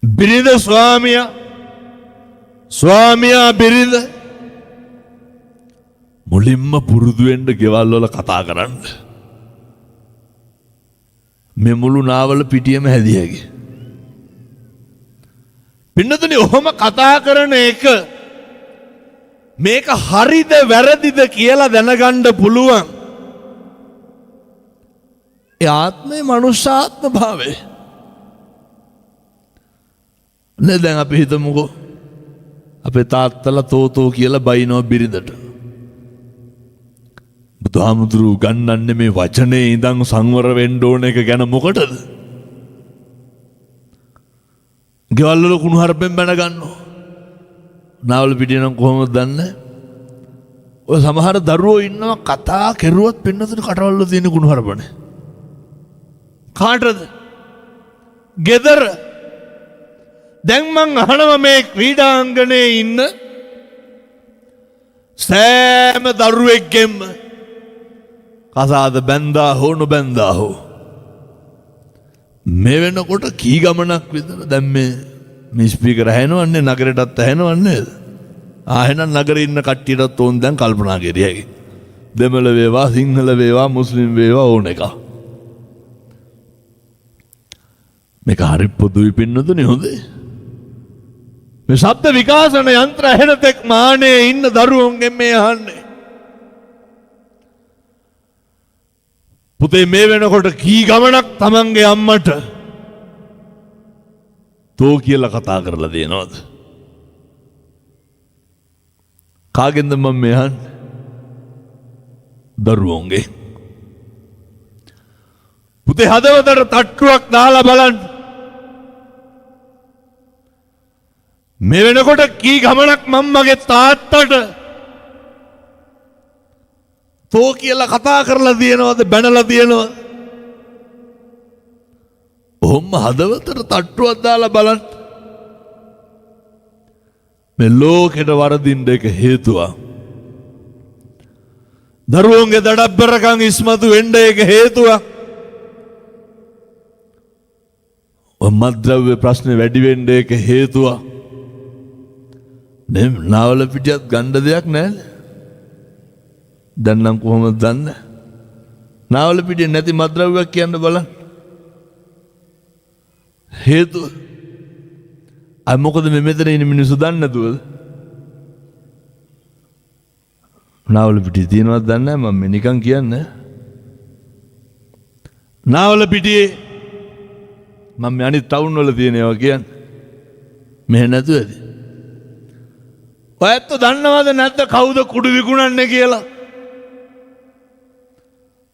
බිරිඳ ස්වාමියා බිරිඳ මුලින්ම පුරුදු වෙන්න ගෙවල් වල කතා කරන්න. මේ මුළු නාවල පිටියම හැදියාගේ. පින්නතුනි ඔහොම කතා කරන එක මේක හරිද වැරදිද කියලා දැනගන්න පුළුවන්. ඒ ආත්මේ මනුෂ්‍යාත්ම භාවය. නේ දැන් අපි හිතමුකෝ අපේ තාත්තලා තෝතෝ කියලා බයිනෝ බිරිඳට. බුදුහාමුදුරුවෝ ගන්නන්නේ මේ වචනේ ඉඳන් සංවර වෙන්න ඕන එක ගැන මොකටද? ගෙවල් වල කුණු හරපෙන් බැන ගන්නවා. නාවල පිටිය නම් කොහොමද දන්නේ? ඔය සමහර දරුවෝ ඉන්නවා කතා කෙරුවොත් පින්නතුනේ කටවල වල තියෙන කුණු හරපනේ. කාටද? ගෙදර. දැන් මං අහනවා මේ ක්‍රීඩාංගණයේ ඉන්න සෑම දරුවෙක්ගෙම කසාද බැන්දා හෝ නොබැන්දා හෝ මේ වෙනකොට කී ගමනක් විතර දැන් මේ ස්පීකර් ඇහෙනවන්නේ නගරයටත් ඇහෙනවන්නේ ආහෙනම් නගරේ ඉන්න කට්ටියටත් ඕන දැන් කල්පනා කරියයි දෙමළ වේවා සිංහල වේවා මුස්ලිම් වේවා ඕන එක මේක හරි පොදුයි පින්නතුනේ හොඳේ මේ ශබ්ද විකාශන යන්ත්‍ර ඇහෙන තෙක් මානේ ඉන්න දරුවෝන්ගෙන් මේ අහන්නේ පුතේ මේ වෙනකොට කී ගමනක් තමන්ගේ අම්මට තෝ කියලා කතා කරලා දෙනවද? කාගෙන්ද මම මේ අහන්නේ? දරුවෝන්ගේ. පුතේ හදවතට තට්ටුවක් දාලා බලන්න. මේ වෙනකොට කී ගමනක් මම්මගේ තාත්තට තෝ කියලා කතා කරලා දිනවද බැනලා දිනවද? ඔහොම හදවතට තට්ටුවක් දාලා බලන්න. මේ ලෝකෙට වරදින්න එක හේතුවක්. දරුවෝන්ගේ දඩබ්බරකම් ඉස්මතු වෙන්න එක හේතුවක්. මත්ද්‍රව්‍ය ප්‍රශ්නේ වැඩි වෙන්න එක හේතුවක්. මේ නාවල පිටියත් ගන්න දෙයක් නැහැ. දැන් නම් කොහොමද දන්නේ? නාවල පිටියේ නැති මත්ද්‍රව්‍යයක් කියන්න බලන්න. හේතුව අය මොකද මේ මෙතන ඉන්න මිනිස්සු දන්නේ නැතුවද? නාවල පිටියේ තියෙනවද දන්නේ නැහැ මම නිකන් කියන්නේ. නාවල පිටියේ මම අනිත් ටවුන් වල තියෙන ඒවා කියන්නේ. මෙහෙ නැතුවද? ඔයත් දන්නවද නැද්ද කවුද කුඩු විකුණන්නේ කියලා?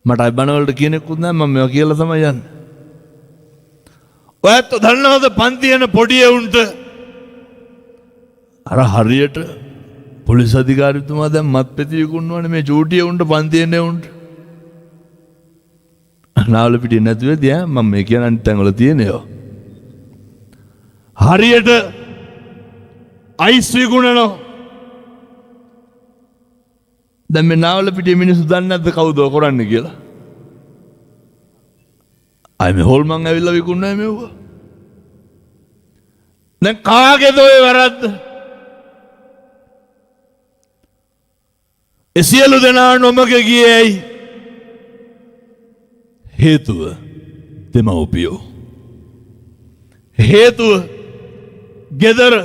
මට අයිබනවලට කියනෙකුත් නැහැ මම මේවා කියලා තමයි යන්නේ. ඔයත් දන්නවද පන්ති යන පොඩි උන්ට අර හරියට පොලිස් අධිකාරිතුමා දැන් මත්පැති විකුණනවානේ මේ චූටිය උන්ට පන්ති යන උන්ට. නාවල පිටියේ නැතුවේදී මම මේ කියන අනිත් තැන් වල තියෙන ඒවා. හරියට අයිස් විකුණනවා. දැන් මේ නාවල පිටියේ මිනිස්සු දන්නේ නැද්ද කවුද කරන්නේ කියලා? අය මේ හොල්මන් ඇවිල්ලා විකුණන්නේ මෙව්වා. දැන් කාගේද ඔය වැරද්ද? ඒ සියලු දෙනා නොමග ගියේ ඇයි? හේතුව දෙමව්පියෝ. හේතුව ගෙදර.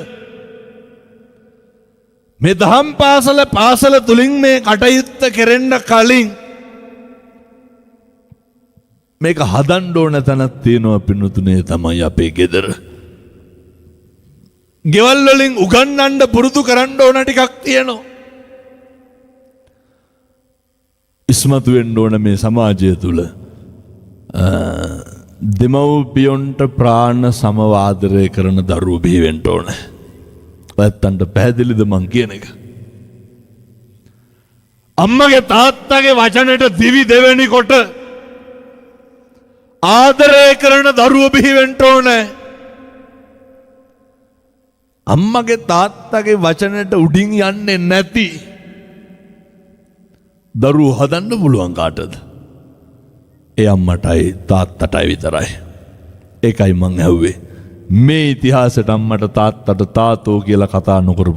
මේ දහම් පාසල තුලින් මේ කටයුත්ත කෙරෙන්න කලින් මේක හදන්න ඕන තැනක් තියෙනවා පින්නතුනේ තමයි අපේ ගෙදර. ගෙවල් වලින් උගන්වන්න පුරුදු කරන්න ඕන ටිකක් තියෙනවා. ඉස්මතු වෙන්න ඕන මේ සමාජය තුල දෙමව්පියොන්ට ප්‍රාණ සමවාදරය කරන දරුවෝ බිහි වෙන්න ඕනේ. ඔයත්තන්ට පැහැදිලිද මං කියන එක? අම්මගේ තාත්තගේ වචනට දිවි දෙවෙනි කොට ආදරය කරන දරුවෝ බිහි වෙන්න ඕනේ. අම්මගේ තාත්තගේ වචනට උඩින් යන්නේ නැති දරුවෝ හදන්න පුළුවන් කාටද? ඒ අම්මටයි තාත්තටයි විතරයි. ඒකයි මං ඇහුවේ මේ ඉතිහාසයට අම්මට තාත්තට තාතෝ කියලා කතා නොකරපු